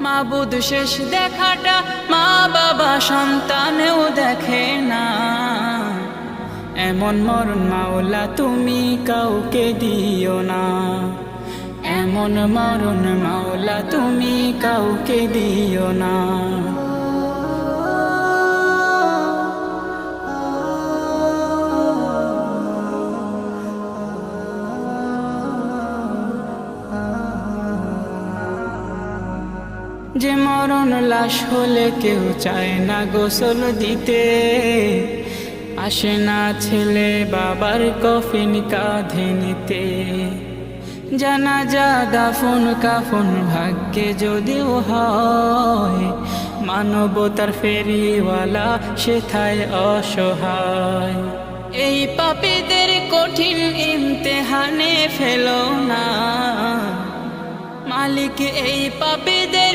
মাবুদ শেষ দেখাটা মা বাবা সন্তানেও দেখে না। এমন মরণ মাওলা তুমি কাউকে দিও না, এমন মরণ মাওলা তুমি কাউকে দিও না। যে মরণ লাশ হলে কেউ চায় না গোসল দিতে, আসে না ছেলে বাবার কফিন কাঁধে নিতে। জানাজা দাফন কাফন ভাগ্যে যদিও হয়, মানবতার ফেরিওয়ালা সেথায় অসহায়। এই পাপীদের কঠিন ইমতেহানে ফেলো না, মালিক এই পাপীদের